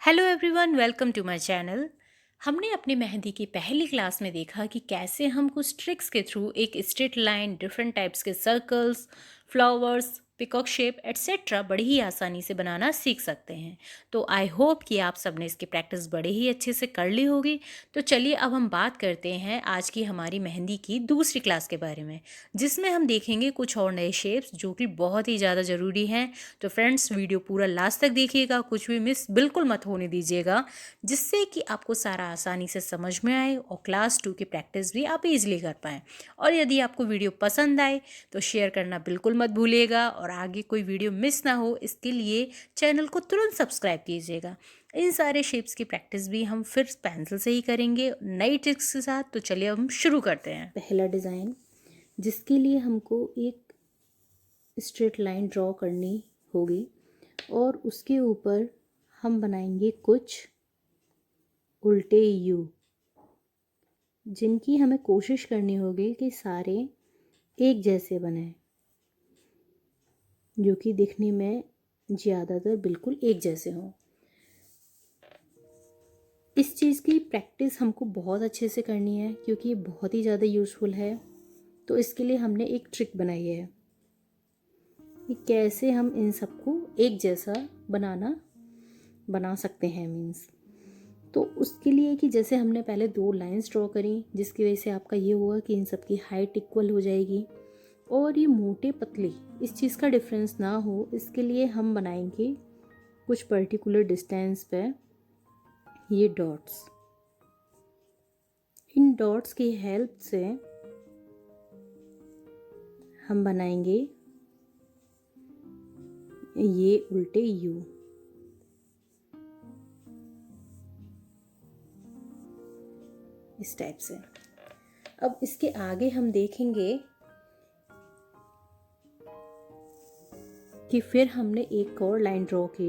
Hello everyone, welcome to my channel. हमने अपनी मेहंदी की पहली क्लास में देखा कि कैसे हम कुछ ट्रिक्स के थ्रू एक स्ट्रेट लाइन, डिफरेंट टाइप्स के circles, flowers, peacock shape etcetera बड़ी ही आसानी से बनाना सीख सकते हैं। तो आई होप कि आप सबने इसकी प्रैक्टिस बड़े ही अच्छे से कर ली होगी। तो चलिए अब हम बात करते हैं आज की हमारी मेहंदी की दूसरी क्लास के बारे में, जिसमें हम देखेंगे कुछ और नए शेप्स जो कि बहुत ही ज़्यादा ज़रूरी हैं। तो फ्रेंड्स, वीडियो पूरा लास्ट तक देखिएगा, कुछ भी मिस बिल्कुल मत होने दीजिएगा, जिससे कि आपको सारा आसानी से समझ में आए और क्लास 2 की प्रैक्टिस भी आप इजीली कर पाएँ। और यदि आपको वीडियो पसंद आए तो शेयर करना बिल्कुल मत भूलिएगा, और आगे कोई वीडियो मिस ना हो इसके लिए चैनल को तुरंत सब्सक्राइब कीजिएगा। इन सारे शेप्स की प्रैक्टिस भी हम फिर पेंसिल से ही करेंगे नई ट्रिक्स के साथ। तो चलिए अब हम शुरू करते हैं। पहला डिज़ाइन, जिसके लिए हमको एक स्ट्रेट लाइन ड्रॉ करनी होगी और उसके ऊपर हम बनाएंगे कुछ उल्टे यू, जिनकी हमें कोशिश करनी होगी कि सारे एक जैसे बने, जो कि दिखने में ज़्यादातर बिल्कुल एक जैसे हों। इस चीज़ की प्रैक्टिस हमको बहुत अच्छे से करनी है क्योंकि ये बहुत ही ज़्यादा यूज़फुल है। तो इसके लिए हमने एक ट्रिक बनाई है कि कैसे हम इन सबको एक जैसा बना सकते हैं। मीन्स तो उसके लिए कि जैसे हमने पहले दो लाइंस ड्रॉ करी, जिसकी वजह से आपका ये हुआ कि इन सब की हाइट इक्वल हो जाएगी और ये मोटे पतले इस चीज़ का डिफरेंस ना हो, इसके लिए हम बनाएंगे कुछ पर्टिकुलर डिस्टेंस पे ये डॉट्स। इन डॉट्स की हेल्प से हम बनाएंगे ये उल्टे यू। इस टाइप से। अब इसके आगे हम देखेंगे कि फिर हमने एक और लाइन ड्रॉ की,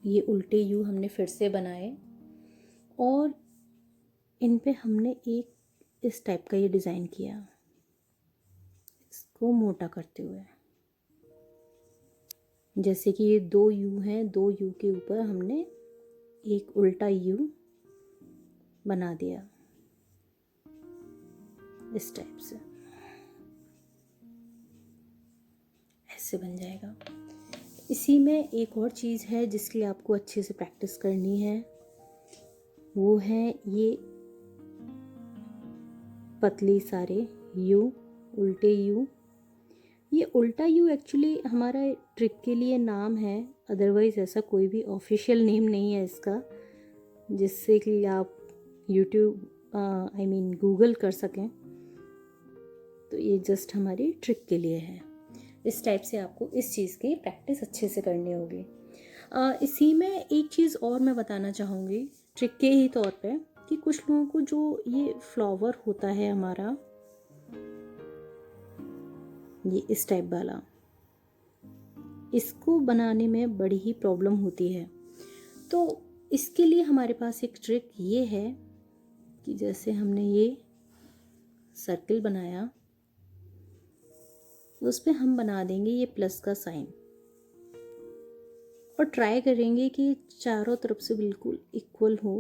ये उल्टे यू हमने फिर से बनाए और इन पे हमने एक इस टाइप का ये डिज़ाइन किया, इसको मोटा करते हुए। जैसे कि ये दो यू हैं, दो यू के ऊपर हमने एक उल्टा यू बना दिया इस टाइप से। ऐसे बन जाएगा। इसी में एक और चीज़ है जिसके लिए आपको अच्छे से प्रैक्टिस करनी है, वो है ये पतली सारे यू, उल्टे यू। ये उल्टा यू एक्चुअली हमारा ट्रिक के लिए नाम है, अदरवाइज़ ऐसा कोई भी ऑफिशियल नेम नहीं है इसका, जिससे कि आप यूट्यूब गूगल कर सकें। तो ये जस्ट हमारी ट्रिक के लिए है। इस टाइप से आपको इस चीज़ की प्रैक्टिस अच्छे से करनी होगी। इसी में एक चीज़ और मैं बताना चाहूँगी ट्रिक के ही तौर पे, कि कुछ लोगों को जो ये फ्लावर होता है हमारा, ये इस टाइप वाला, इसको बनाने में बड़ी ही प्रॉब्लम होती है। तो इसके लिए हमारे पास एक ट्रिक ये है कि जैसे हमने ये सर्कल बनाया, उस पे हम बना देंगे ये प्लस का साइन और ट्राई करेंगे कि चारों तरफ से बिल्कुल इक्वल हो।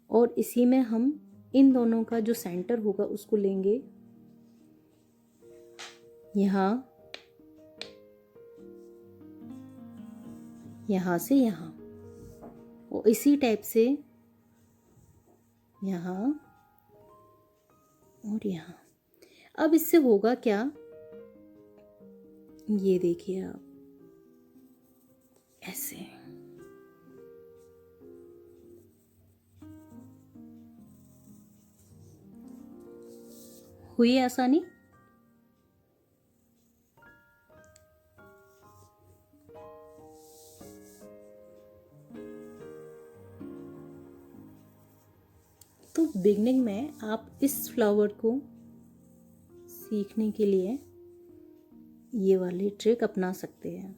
और इसी में हम इन दोनों का जो सेंटर होगा उसको लेंगे यहाँ, यहाँ से यहाँ, और इसी टाइप से यहाँ और यहाँ। अब इससे होगा क्या, ये देखिए आप, ऐसे हुई आसानी। तो बिगनिंग में आप इस फ्लावर को सीखने के लिए ये वाली ट्रिक अपना सकते हैं।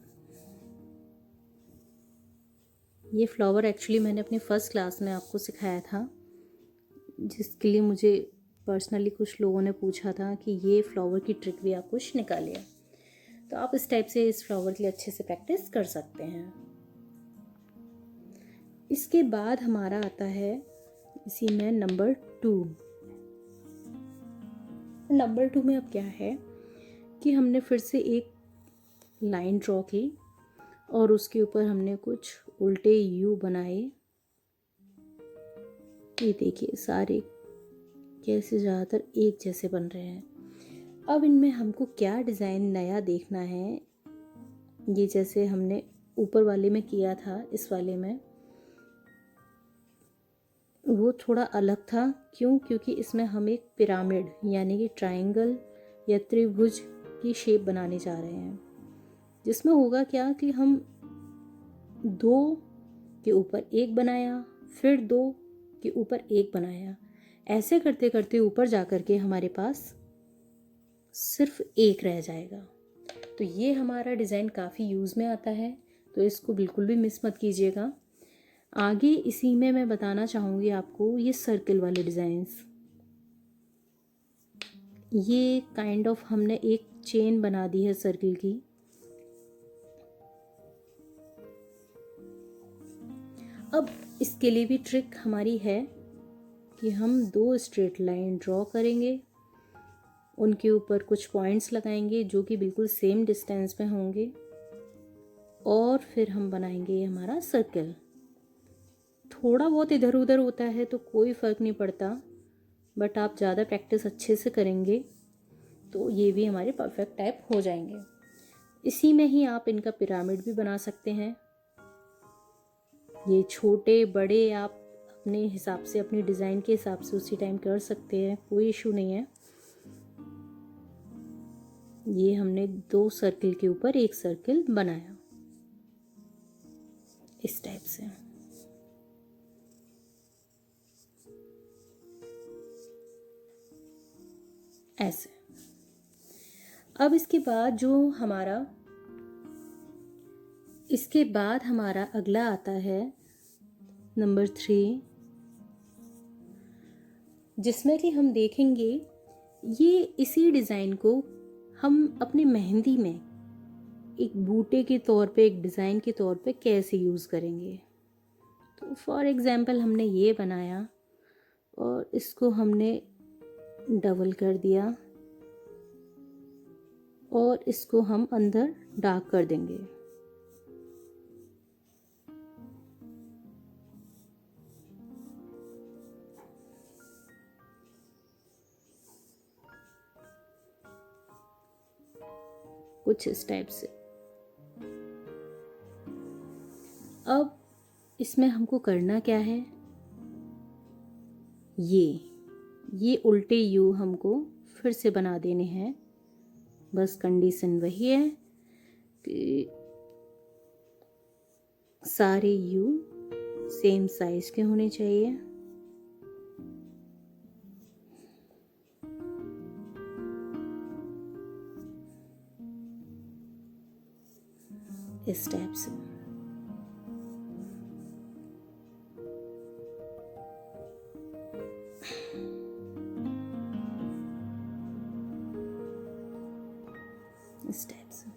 ये फ्लावर एक्चुअली मैंने अपनी फ़र्स्ट क्लास में आपको सिखाया था, जिसके लिए मुझे पर्सनली कुछ लोगों ने पूछा था कि ये फ्लावर की ट्रिक भी आप कुछ निकालिए। तो आप इस टाइप से इस फ्लावर के लिए अच्छे से प्रैक्टिस कर सकते हैं। इसके बाद हमारा आता है इसी में नंबर 2। नंबर 2 में अब क्या है कि हमने फिर से एक लाइन ड्रॉ की और उसके ऊपर हमने कुछ उल्टे यू बनाए। ये देखिए सारे कैसे ज़्यादातर एक जैसे बन रहे हैं। अब इनमें हमको क्या डिज़ाइन नया देखना है, ये जैसे हमने ऊपर वाले में किया था, इस वाले में वो थोड़ा अलग था। क्यों? क्योंकि इसमें हम एक पिरामिड यानी कि ट्रायंगल या त्रिभुज की शेप बनाने जा रहे हैं, जिसमें होगा क्या कि हम 2 के ऊपर 1 बनाया, फिर 2 के ऊपर 1 बनाया, ऐसे करते करते ऊपर जा कर के हमारे पास सिर्फ 1 रह जाएगा। तो ये हमारा डिज़ाइन काफ़ी यूज़ में आता है, तो इसको बिल्कुल भी मिस मत कीजिएगा। आगे इसी में मैं बताना चाहूँगी आपको ये सर्कल वाले डिज़ाइंस। ये काइंड ऑफ हमने एक चेन बना दी है सर्कल की। अब इसके लिए भी ट्रिक हमारी है कि हम 2 स्ट्रेट लाइन ड्रॉ करेंगे, उनके ऊपर कुछ पॉइंट्स लगाएंगे जो कि बिल्कुल सेम डिस्टेंस में होंगे, और फिर हम बनाएंगे ये हमारा सर्कल। थोड़ा बहुत इधर उधर होता है तो कोई फ़र्क नहीं पड़ता, बट आप ज़्यादा प्रैक्टिस अच्छे से करेंगे तो ये भी हमारे परफेक्ट टाइप हो जाएंगे। इसी में ही आप इनका पिरामिड भी बना सकते हैं। ये छोटे बड़े आप अपने हिसाब से, अपनी डिज़ाइन के हिसाब से उसी टाइम कर सकते हैं, कोई इशू नहीं है। ये हमने 2 सर्कल के ऊपर 1 सर्कल बनाया इस टाइप से। ऐसे। अब इसके बाद हमारा अगला आता है नंबर 3, जिसमें कि हम देखेंगे ये इसी डिज़ाइन को हम अपनी मेहंदी में एक बूटे के तौर पे, एक डिज़ाइन के तौर पे कैसे यूज़ करेंगे। तो फॉर एग्ज़ाम्पल हमने ये बनाया और इसको हमने डबल कर दिया और इसको हम अंदर डार्क कर देंगे। कुछ इस टाइप से। अब इसमें हमको करना क्या है, ये उल्टे यू हमको फिर से बना देने हैं। बस कंडीशन वही है कि सारे यू सेम साइज के होने चाहिए। इस टाइप से। इस टाइप से।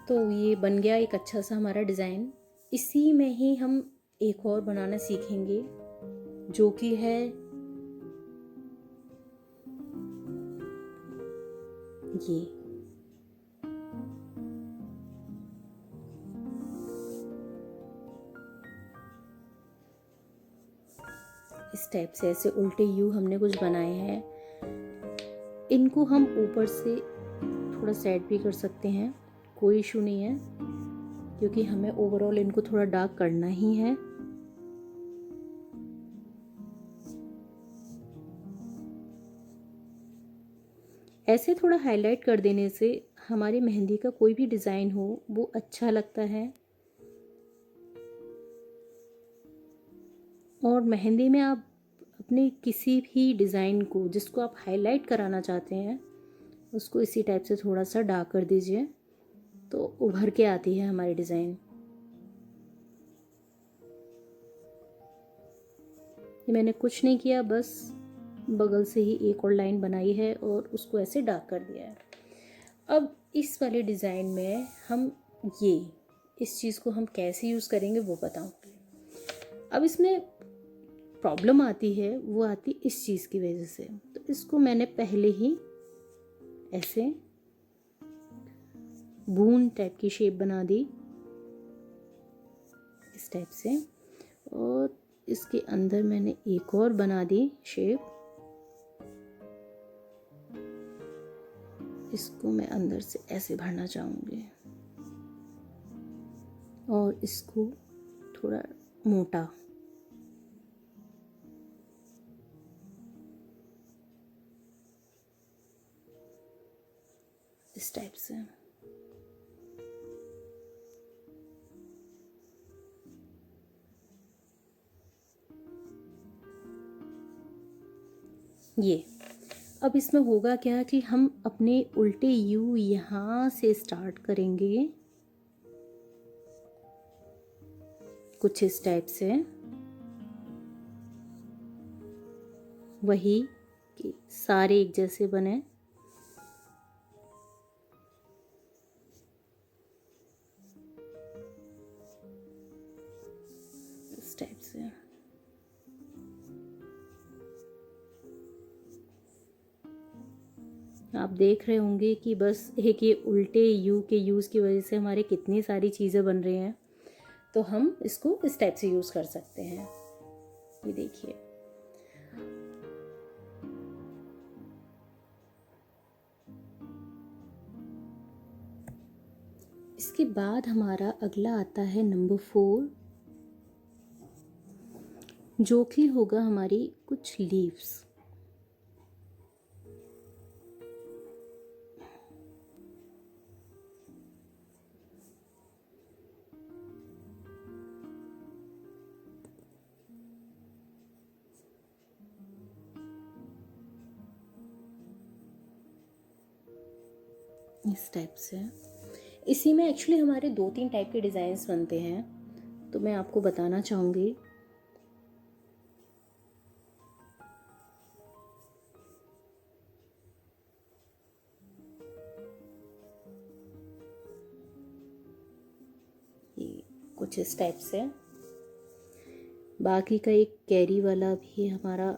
तो ये बन गया एक अच्छा सा हमारा डिज़ाइन। इसी में ही हम एक और बनाना सीखेंगे जो कि है ये। इस टाइप से ऐसे उल्टे यू हमने कुछ बनाए हैं। इनको हम ऊपर से थोड़ा सेट भी कर सकते हैं, कोई इशू नहीं है, क्योंकि हमें ओवरऑल इनको थोड़ा डार्क करना ही है। ऐसे थोड़ा हाईलाइट कर देने से हमारी मेहंदी का कोई भी डिज़ाइन हो वो अच्छा लगता है। और मेहंदी में आप अपने किसी भी डिज़ाइन को जिसको आप हाईलाइट कराना चाहते हैं उसको इसी टाइप से थोड़ा सा डार्क कर दीजिए तो उभर के आती है हमारी डिज़ाइन। ये मैंने कुछ नहीं किया, बस बगल से ही एक और लाइन बनाई है और उसको ऐसे डार्क कर दिया है। अब इस वाले डिज़ाइन में हम इस चीज़ को हम कैसे यूज़ करेंगे वो बताऊँगी। अब इसमें प्रॉब्लम आती है, वो आती इस चीज़ की वजह से। तो इसको मैंने पहले ही ऐसे बूंद टाइप की शेप बना दी इस टाइप से, और इसके अंदर मैंने एक और बना दी शेप। इसको मैं अंदर से ऐसे भरना चाहूँगी और इसको थोड़ा मोटा, इस टाइप से। ये अब इसमें होगा क्या कि हम अपने उल्टे यू यहाँ से स्टार्ट करेंगे कुछ इस टाइप से, वही कि सारे एक जैसे बने। इस टाइप से आप देख रहे होंगे कि बस एक ये उल्टे यू के यूज़ की वजह से हमारे कितनी सारी चीज़ें बन रही हैं। तो हम इसको इस टाइप से यूज़ कर सकते हैं। ये देखिए, इसके बाद हमारा अगला आता है नंबर 4, जो कि होगा हमारी कुछ लीव्स। इस टाइप से इसी में एक्चुअली हमारे 2-3 टाइप के डिज़ाइंस बनते हैं, तो मैं आपको बताना चाहूँगी। ये कुछ इस टाइप से, बाकी का एक कैरी वाला भी हमारा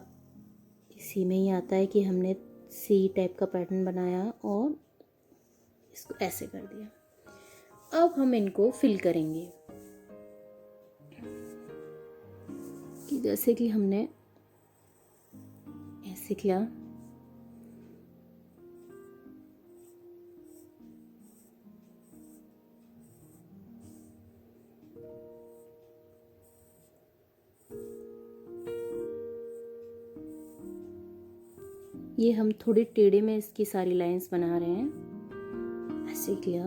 इसी में ही आता है कि हमने सी टाइप का पैटर्न बनाया और इसको ऐसे कर दिया। अब हम इनको फिल करेंगे कि जैसे कि हमने ऐसे किया। ये हम थोड़े टेढ़े में इसकी सारी लाइंस बना रहे हैं, ऐसे किया।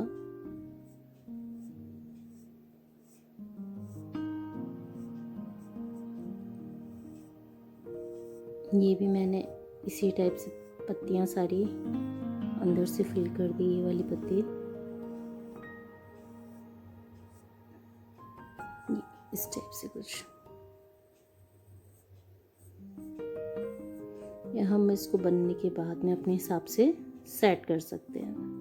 ये भी मैंने इसी टाइप से पत्तियां सारी अंदर से फिल कर दी, ये वाली पत्ती। इस टाइप से कुछ, या हम इसको बनने के बाद में अपने हिसाब से सेट कर सकते हैं।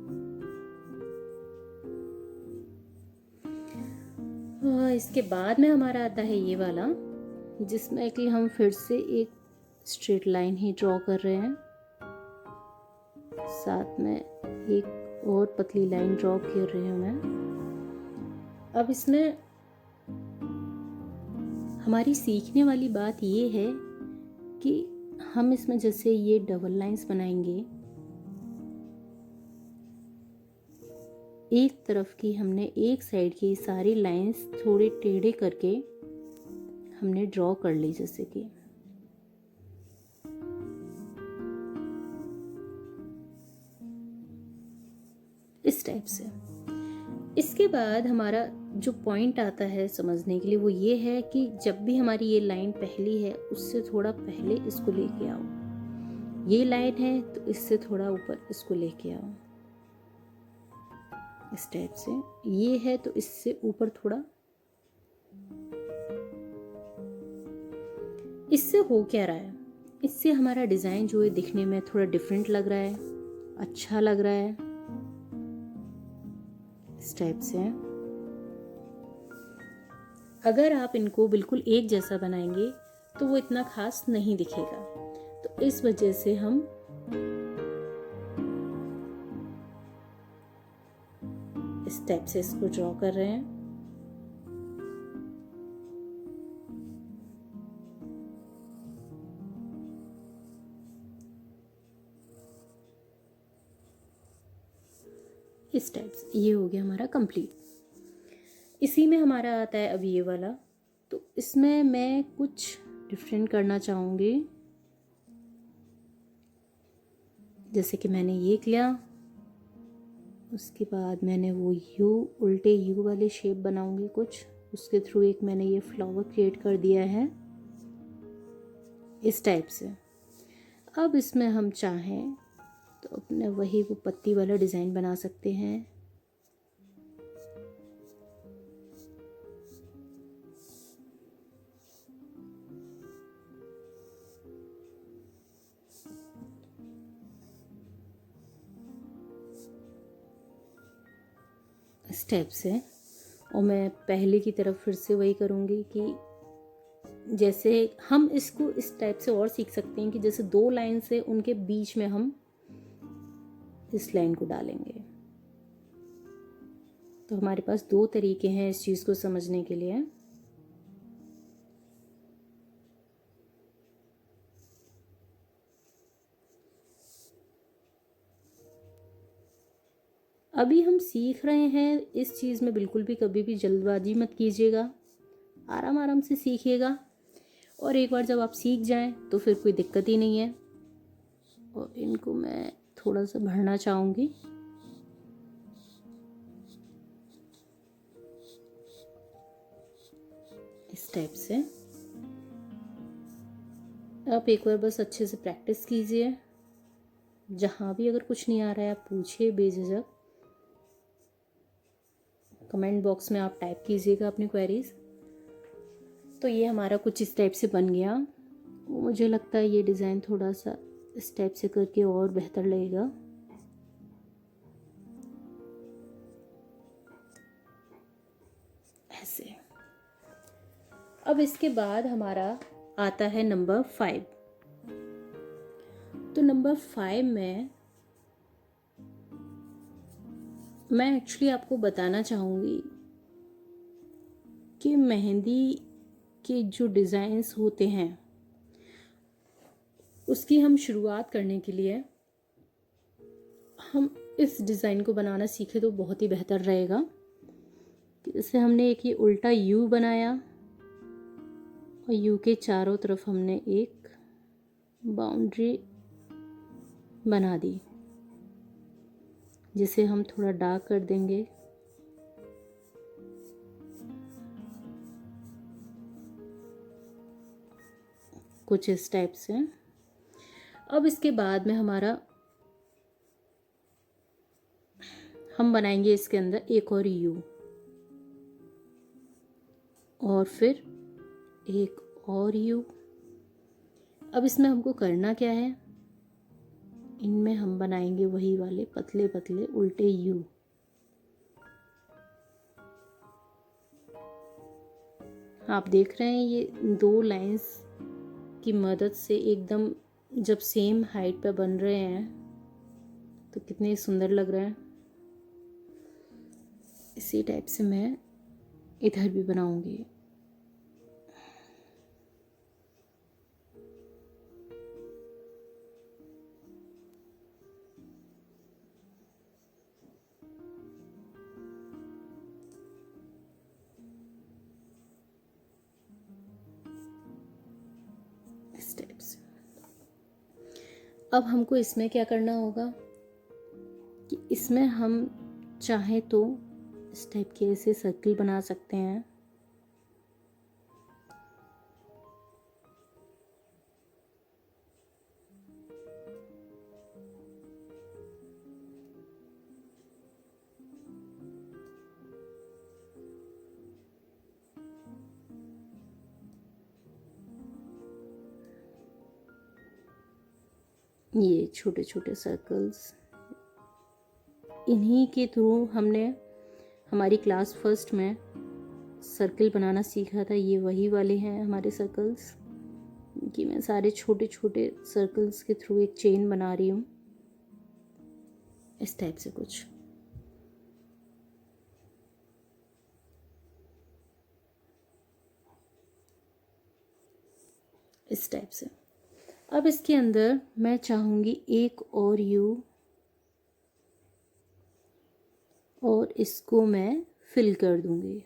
इसके बाद में हमारा आता है ये वाला, जिसमें कि हम फिर से एक स्ट्रेट लाइन ही ड्रॉ कर रहे हैं, साथ में एक और पतली लाइन ड्रॉ कर रही हूँ मैं। अब इसमें हमारी सीखने वाली बात ये है कि हम इसमें जैसे ये डबल लाइंस बनाएंगे, एक तरफ की हमने एक साइड की सारी लाइंस थोड़े टेढ़े करके हमने ड्रॉ कर ली, जैसे कि इस टाइप से। इसके बाद हमारा जो पॉइंट आता है समझने के लिए वो ये है कि जब भी हमारी ये लाइन पहली है उससे थोड़ा पहले इसको लेके आओ, ये लाइन है तो इससे थोड़ा ऊपर इसको लेके आओ, इस टाइप से। ये है तो इससे ऊपर थोड़ा, इससे हो क्या रहा है, इससे हमारा डिज़ाइन जो है दिखने में थोड़ा डिफरेंट लग रहा है, अच्छा लग रहा है। इस टाइप से अगर आप इनको बिल्कुल एक जैसा बनाएंगे तो वो इतना खास नहीं दिखेगा। तो इस वजह से हम इस टाइप से इसको ड्रॉ कर रहे हैं। इस टाइप से ये हो गया हमारा कंप्लीट। इसी में हमारा आता है अब ये वाला, तो इसमें मैं कुछ डिफरेंट करना चाहूँगी। जैसे कि मैंने ये किया, उसके बाद मैंने वो यू, उल्टे यू वाले शेप बनाऊंगी कुछ, उसके थ्रू एक मैंने ये फ्लावर क्रिएट कर दिया है इस टाइप से। अब इसमें हम चाहें तो अपने वही वो पत्ती वाला डिज़ाइन बना सकते हैं। इस टाइप से। और मैं पहले की तरफ फिर से वही करूँगी कि जैसे हम इसको इस टाइप से और सीख सकते हैं कि जैसे दो लाइन से उनके बीच में हम इस लाइन को डालेंगे। तो हमारे पास दो तरीके हैं इस चीज़ को समझने के लिए। अभी हम सीख रहे हैं, इस चीज़ में बिल्कुल भी कभी भी जल्दबाजी मत कीजिएगा, आराम आराम से सीखिएगा। और एक बार जब आप सीख जाएं तो फिर कोई दिक्कत ही नहीं है। और इनको मैं थोड़ा सा भरना चाहूँगी। इस टाइप से आप एक बार बस अच्छे से प्रैक्टिस कीजिए। जहाँ भी अगर कुछ नहीं आ रहा है आप पूछिए बेझिझक, कमेंट बॉक्स में आप टाइप कीजिएगा अपनी क्वेरीज। तो ये हमारा कुछ इस टाइप से बन गया। मुझे लगता है ये डिज़ाइन थोड़ा सा इस टाइप से करके और बेहतर लगेगा। ऐसे। अब इसके बाद हमारा आता है नंबर 5। तो नंबर 5 में मैं एक्चुअली आपको बताना चाहूँगी कि मेहंदी के जो डिज़ाइंस होते हैं उसकी हम शुरुआत करने के लिए हम इस डिज़ाइन को बनाना सीखे तो बहुत ही बेहतर रहेगा। जैसे हमने एक ये उल्टा यू बनाया और यू के चारों तरफ हमने एक बाउंड्री बना दी, जिसे हम थोड़ा डार्क कर देंगे। कुछ इस टाइप से। अब इसके बाद में हम बनाएंगे इसके अंदर एक और यू, और फिर एक और यू। अब इसमें हमको करना क्या है, इनमें हम बनाएंगे वही वाले पतले पतले उल्टे यू। आप देख रहे हैं ये दो लाइंस की मदद से एकदम जब सेम हाइट पे बन रहे हैं तो कितने सुंदर लग रहे हैं। इसी टाइप से मैं इधर भी बनाऊंगी। इस टाइप से। अब हमको इसमें क्या करना होगा कि इसमें हम चाहे तो इस टाइप के ऐसे सर्किल बना सकते हैं। ये छोटे छोटे सर्कल्स, इन्हीं के थ्रू हमने हमारी क्लास फर्स्ट में सर्कल बनाना सीखा था। ये वही वाले हैं हमारे सर्कल्स कि मैं सारे छोटे छोटे सर्कल्स के थ्रू एक चेन बना रही हूँ, इस टाइप से कुछ। इस टाइप से। अब इसके अंदर मैं चाहूँगी एक और यू, और इसको मैं फिल कर दूँगी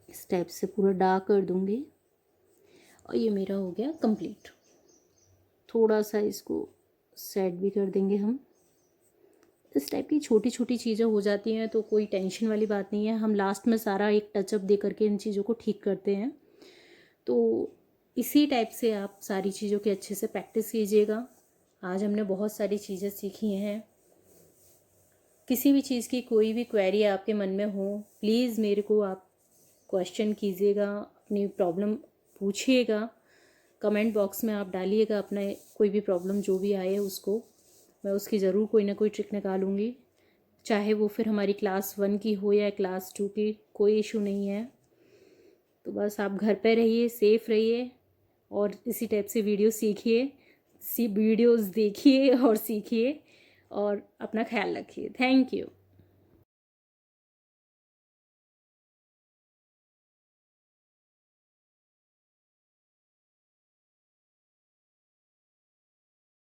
इस टाइप से, पूरा डार्क कर दूँगी। और ये मेरा हो गया कंप्लीट। थोड़ा सा इसको सेट भी कर देंगे हम। इस टाइप की छोटी छोटी चीज़ें हो जाती हैं तो कोई टेंशन वाली बात नहीं है। हम लास्ट में सारा एक टचअप दे करके इन चीज़ों को ठीक करते हैं। तो इसी टाइप से आप सारी चीज़ों की अच्छे से प्रैक्टिस कीजिएगा। आज हमने बहुत सारी चीज़ें सीखी हैं। किसी भी चीज़ की कोई भी क्वेरी आपके मन में हो, प्लीज़ मेरे को आप क्वेश्चन कीजिएगा, अपनी प्रॉब्लम पूछिएगा, कमेंट बॉक्स में आप डालिएगा अपना कोई भी प्रॉब्लम जो भी आए उसको, मैं उसकी ज़रूर कोई ना कोई ट्रिक निकालूंगी। चाहे वो फिर हमारी क्लास 1 की हो या क्लास 2 की, कोई इशू नहीं है। तो बस आप घर पे रहिए, सेफ़ रहिए और इसी टाइप से वीडियोज़ देखिए और सीखिए और अपना ख्याल रखिए। Thank you.